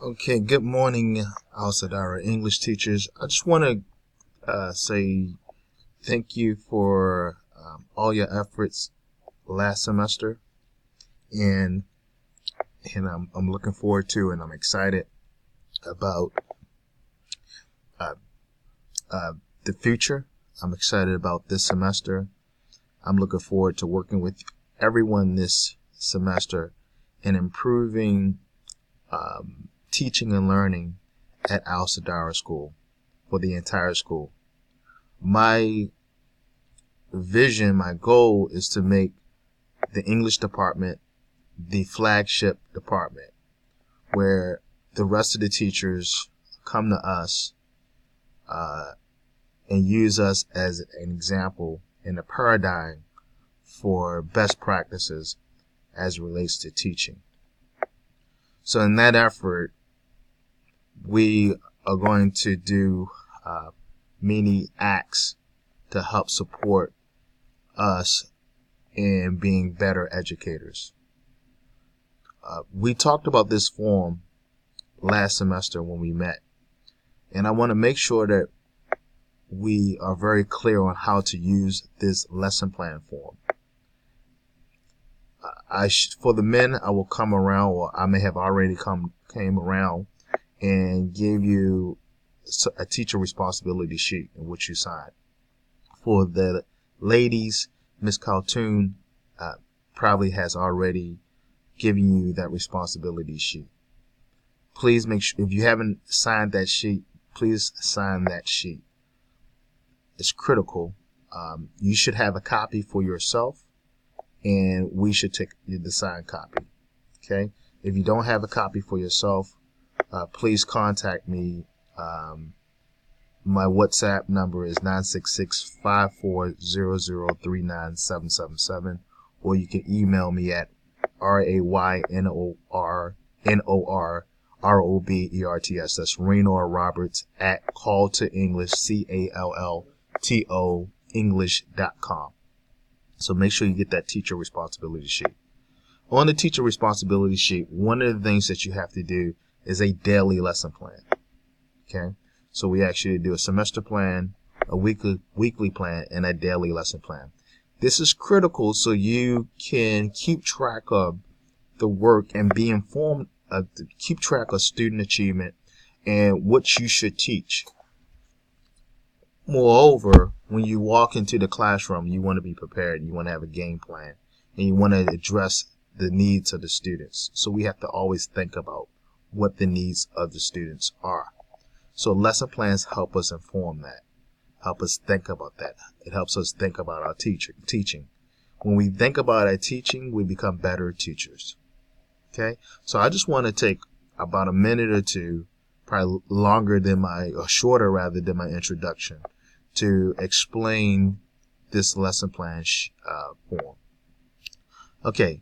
Okay, good morning, Asadarh English teachers. I just want to say thank you for all your efforts last semester, and I'm looking forward to, and I'm excited about uh, the future. I'm excited about this semester. I'm looking forward to working with everyone this semester and improving teaching and learning at Asadarh School for the entire school. My vision, my goal is to make the English department the flagship department where the rest of the teachers come to us and use us as an example and a paradigm for best practices as it relates to teaching. So in that effort, we are going to do many acts to help support us in being better educators. We talked about this form last semester when we met, and I want to make sure that we are very clear on how to use this lesson plan form. For the men, I will come around, or I may have already came around and gave you a teacher responsibility sheet in which you sign. For the ladies, Ms. Khaldun probably has already given you that responsibility sheet. Please make sure, if you haven't signed that sheet, please sign that sheet. It's critical. You should have a copy for yourself, and we should take the signed copy. Okay? If you don't have a copy for yourself, please contact me. My WhatsApp number is 966-5400-39777, or you can email me at RAYNORROBERTS. That's Raynor Roberts at calltoenglish, CALLTO English.com. So make sure you get that teacher responsibility sheet. On the teacher responsibility sheet, one of the things that you have to do is a daily lesson plan. Okay? So we ask you to do a semester plan, a weekly plan, and a daily lesson plan. This is critical so you can keep track of the work and be informed keep track of student achievement and what you should teach. Moreover, when you walk into the classroom, you want to be prepared. You want to have a game plan, and you want to address the needs of the students. So we have to always think about what the needs of the students are. So lesson plans help us inform that, help us think about that. It helps us think about our teaching. When we think about our teaching, we become better teachers. Okay? So I just want to take about a minute or two, probably shorter rather than my introduction, to explain this lesson plan form. Okay.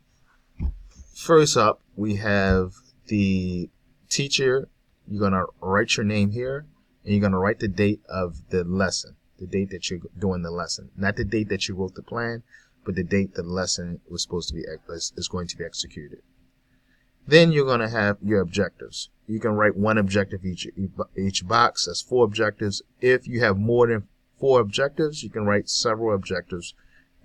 First up, we have the teacher. You're going to write your name here, and you're going to write the date of the lesson, the date that you're doing the lesson. Not the date that you wrote the plan, but the date the lesson was supposed to be is going to be executed. Then you're going to have your objectives. You can write one objective each box. That's 4 objectives. If you have more than 4 objectives, you can write several objectives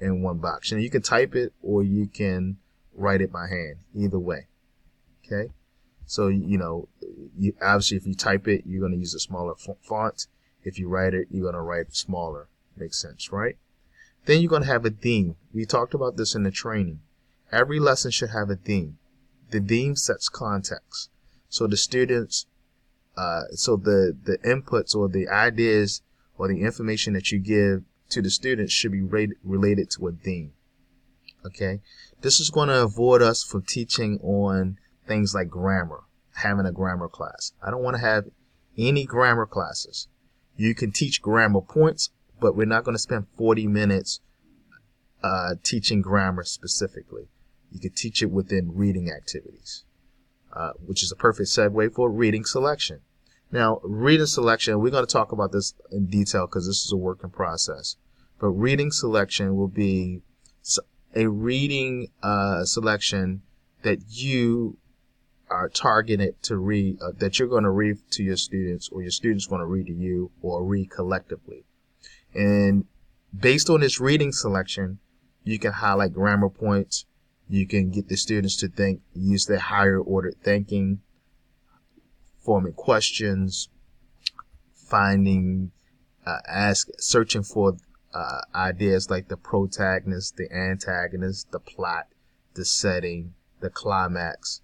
in one box. And you can type it or you can write it by hand. Either way. Okay? So, obviously if you type it, you're going to use a smaller font. If you write it, you're going to write it smaller. Makes sense, right? Then you're going to have a theme. We talked about this in the training. Every lesson should have a theme. The theme sets context. So the students, the inputs or the ideas or the information that you give to the students should be related to a theme. Okay? This is going to avoid us from teaching on things like grammar, having a grammar class. I don't want to have any grammar classes. You can teach grammar points, but we're not going to spend 40 minutes teaching grammar specifically. You could teach it within reading activities, which is a perfect segue for reading selection. Now, reading selection, we're going to talk about this in detail because this is a work in process. But reading selection will be a reading selection that you are targeted to read, that you're going to read to your students, or your students going to read to you, or read collectively. And based on this reading selection, you can highlight grammar points. You can get the students to think, use their higher ordered thinking, forming questions, finding, searching for ideas like the protagonist, the antagonist, the plot, the setting, the climax.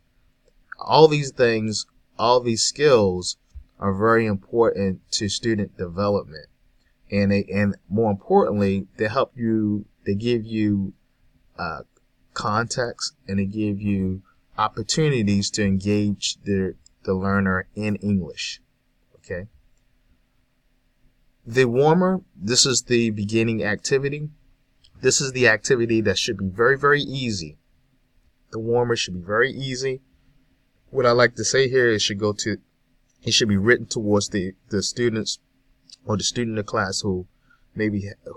All these things, all these skills are very important to student development. And more importantly, they give you context, and they give you opportunities to engage the learner in English. Okay. The warmer, this is the beginning activity. This is the activity that should be very, very easy. The warmer should be very easy. What I like to say here is it should be written towards the students, or the student in the class who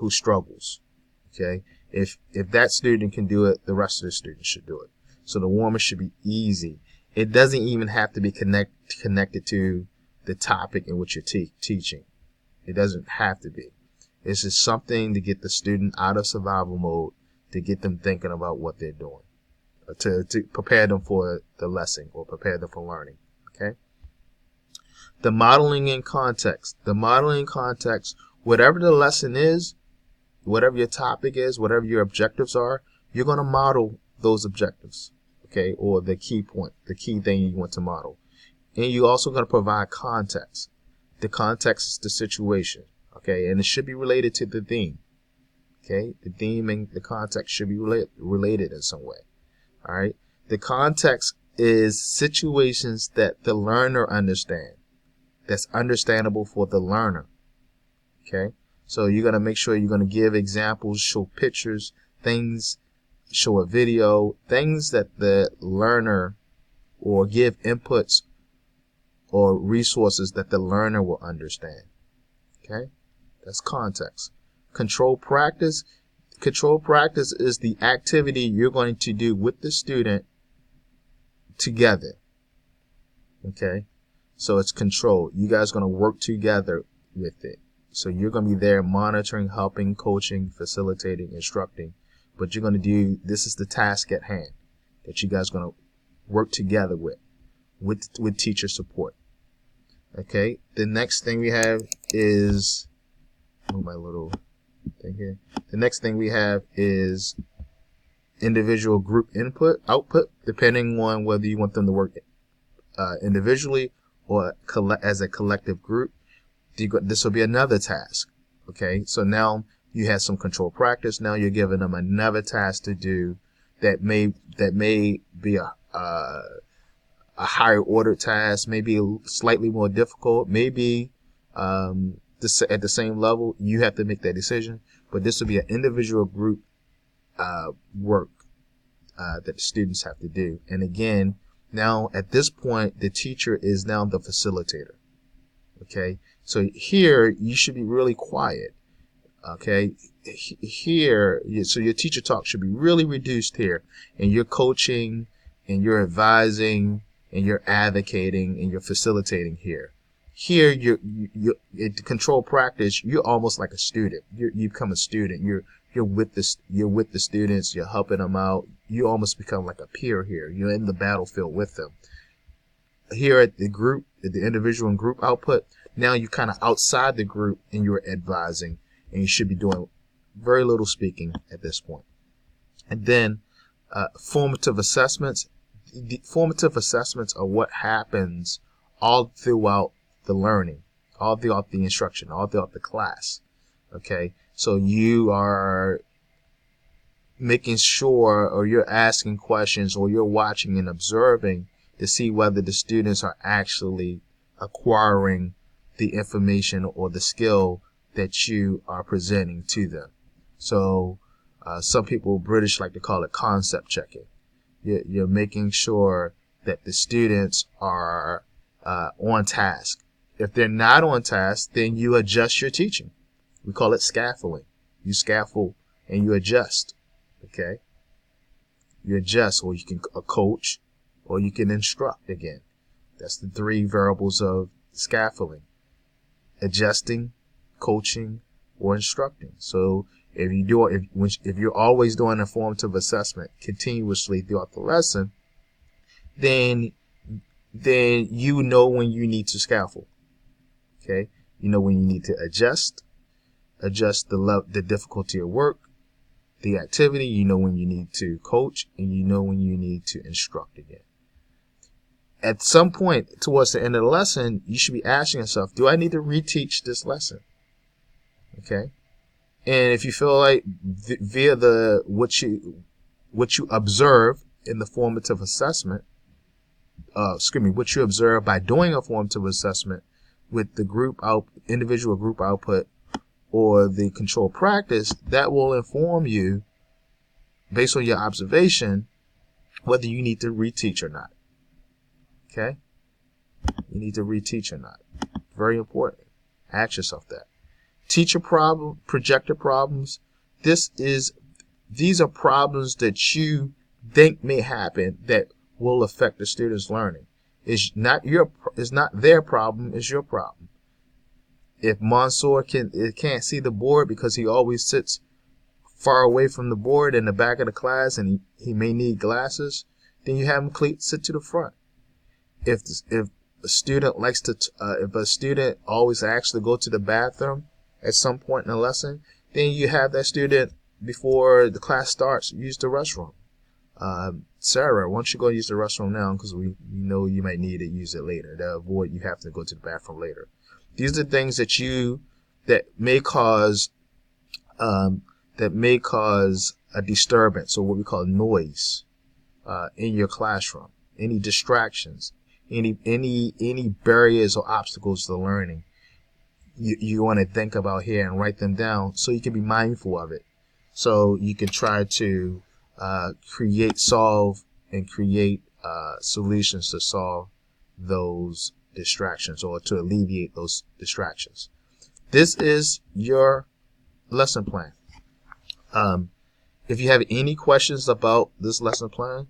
struggles. Okay. If that student can do it, the rest of the students should do it. So the warmer should be easy. It doesn't even have to be connected to the topic in which you're teaching. It doesn't have to be. It's just something to get the student out of survival mode, to get them thinking about what they're doing, to prepare them for the lesson, or prepare them for learning. Okay. The modeling in context. The modeling in context, whatever the lesson is, whatever your topic is, whatever your objectives are, you're going to model those objectives. Okay. Or the key point, the key thing you want to model. And you're also going to provide context. The context is the situation. Okay. And it should be related to the theme. Okay. The theme and the context should be related in some way. All right. The context is situations that the learner understands. That's understandable for the learner. Okay. So you're going to make sure you're going to give examples, show pictures, things, show a video, things that the learner, or give inputs or resources that the learner will understand. Okay. That's context. Control practice. Control practice is the activity you're going to do with the student together. Okay. So it's control. You guys are going to work together with it. So you're going to be there monitoring, helping, coaching, facilitating, instructing. But you're going to do, this is the task at hand that you guys are going to work together with teacher support. Okay. The next thing we have is, my little thing here. The next thing we have is individual group output, depending on whether you want them to work individually or as a collective group. This will be another task. Okay, so now you have some control practice. Now you're giving them another task to do that may be a higher order task, maybe slightly more difficult, maybe at the same level. You have to make that decision, but this will be an individual group work that the students have to do. And again, now at this point, the teacher is now the facilitator. Okay, so here you should be really quiet. Okay, here, so your teacher talk should be really reduced here, and you're coaching, and you're advising, and you're advocating, and you're facilitating here. Here, you in control practice, you're almost like a student. You become a student. You're with the students. You're helping them out. You almost become like a peer here. You're in the battlefield with them. Here at the group, at the individual and group output, now you're kind of outside the group and you're advising, and you should be doing very little speaking at this point. And then formative assessments. The formative assessments are what happens all throughout the learning, all throughout the instruction, all throughout the class. Okay, so you are making sure, or you're asking questions, or you're watching and observing to see whether the students are actually acquiring the information or the skill that you are presenting to them. So some people, British, like to call it concept checking. You're making sure that the students are on task. If they're not on task, then you adjust your teaching. We call it scaffolding. You scaffold and you adjust. Okay? You adjust, or you can coach, or you can instruct again. That's the 3 variables of scaffolding: adjusting, coaching, or instructing. So if you're always doing a formative assessment continuously throughout the lesson, then you know when you need to scaffold. Okay, you know when you need to adjust the difficulty of work, the activity. You know when you need to coach, and you know when you need to instruct again. At some point towards the end of the lesson, you should be asking yourself, do I need to reteach this lesson? Okay. And if you feel like via what you observe in the formative assessment, what you observe by doing a formative assessment with the individual group output or the controlled practice, that will inform you, based on your observation, whether you need to reteach or not. Okay? You need to reteach or not. Very important. Ask yourself that. Teacher problem, projected problems. These are problems that you think may happen that will affect the student's learning. It's not their problem, it's your problem. If Mansour can't see the board because he always sits far away from the board in the back of the class, and he may need glasses, then you have him sit to the front. If a student if a student always asks to go to the bathroom at some point in the lesson, then you have that student, before the class starts, use the restroom. Sarah, why don't you go use the restroom now, because we know you might need to use it later, to avoid you have to go to the bathroom later. These are things that may cause a disturbance, or what we call noise, in your classroom. Any distractions, any barriers or obstacles to learning, you want to think about here and write them down so you can be mindful of it. So you can try to create solutions to solve those distractions, or to alleviate those distractions. This is your lesson plan. If you have any questions about this lesson plan,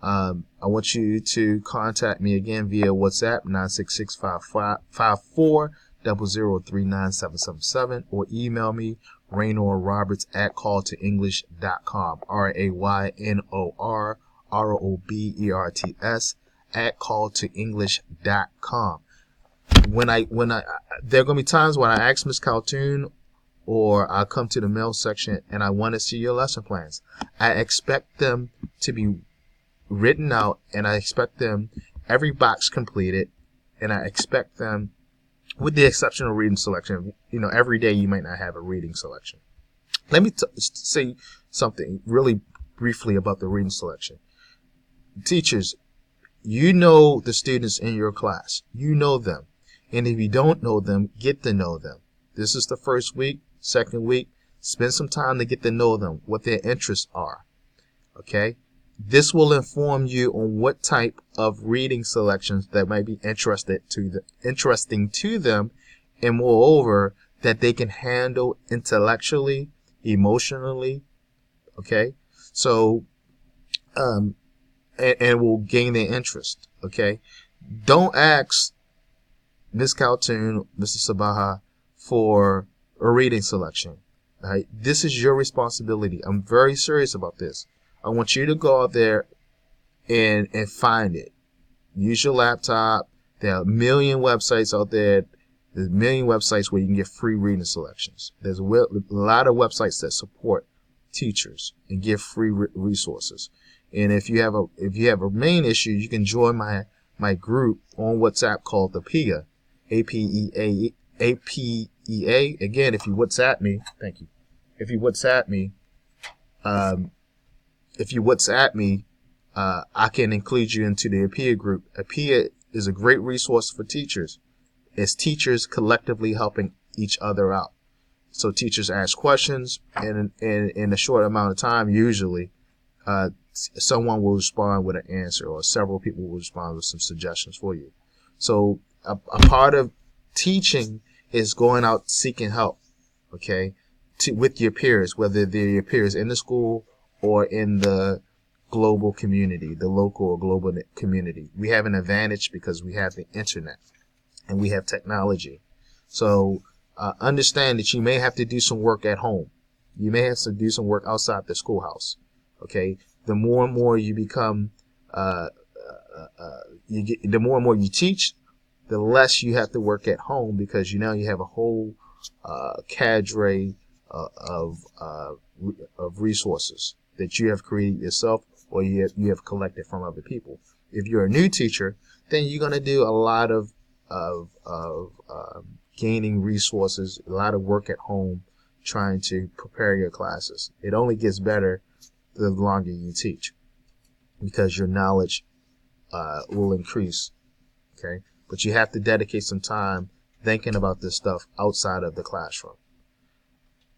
I want you to contact me again via WhatsApp 966-54003977, or email me RaynorRoberts@calltoenglish.com. RaynorRoberts@calltoenglish.com. When I there are gonna be times when I ask Miss Caltoon, or I come to the mail section and I want to see your lesson plans. I expect them to be written out, and I expect them every box completed, and I expect them, with the exception of reading selection. Every day you might not have a reading selection. Let me say something really briefly about the reading selection. Teachers, you know the students in your class. You know them. And if you don't know them, get to know them. This is the first week, second week. Spend some time to get to know them, what their interests are. Okay? This will inform you on what type of reading selections that might be interesting to them, and moreover, that they can handle intellectually, emotionally. Okay? So, and will gain their interest. Okay? Don't ask Ms. Caltoon, Mr. Sabaha, for a reading selection. Right? This is your responsibility. I'm very serious about this. I want you to go out there and find it. Use your laptop. There are a million websites out there. There's a million websites where you can get free reading selections. There's a lot of websites that support teachers and give free resources. And if you have a main issue, you can join my group on WhatsApp called the PEA, APEA. Again, if you WhatsApp me, thank you. If you WhatsApp me, I can include you into the APEA group. APEA is a great resource for teachers. It's teachers collectively helping each other out. So teachers ask questions, and in a short amount of time, usually, someone will respond with an answer, or several people will respond with some suggestions for you. So a part of teaching is going out seeking help, okay, with your peers, whether they're your peers in the school or in the global community, the local or global community. We have an advantage because we have the internet and we have technology. So understand that you may have to do some work at home. You may have to do some work outside the schoolhouse. Okay, the more and more you become, the more and more you teach, the less you have to work at home, because you have a whole cadre of resources that you have created yourself, or you have collected from other people. If you're a new teacher, then you're going to do a lot of gaining resources, a lot of work at home, trying to prepare your classes. It only gets better the longer you teach, because your knowledge will increase. Okay, but you have to dedicate some time thinking about this stuff outside of the classroom.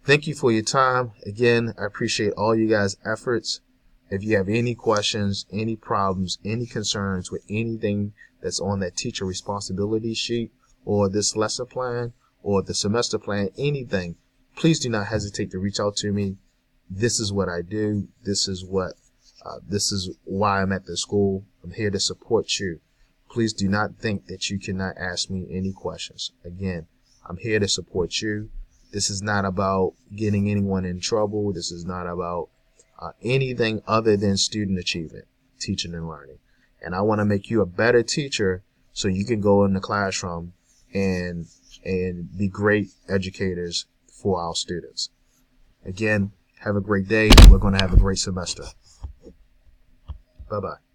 Thank you for your time. Again, I appreciate all you guys' efforts. If you have any questions, any problems, any concerns with anything that's on that teacher responsibility sheet, or this lesson plan, or the semester plan, anything, please do not hesitate to reach out to me. This is what I do. This is why I'm at the school. I'm here to support you. Please do not think that you cannot ask me any questions. Again, I'm here to support you. This is not about getting anyone in trouble. This is not about anything other than student achievement, teaching and learning. And I want to make you a better teacher so you can go in the classroom and be great educators for our students. Again, have a great day. We're going to have a great semester. Bye-bye.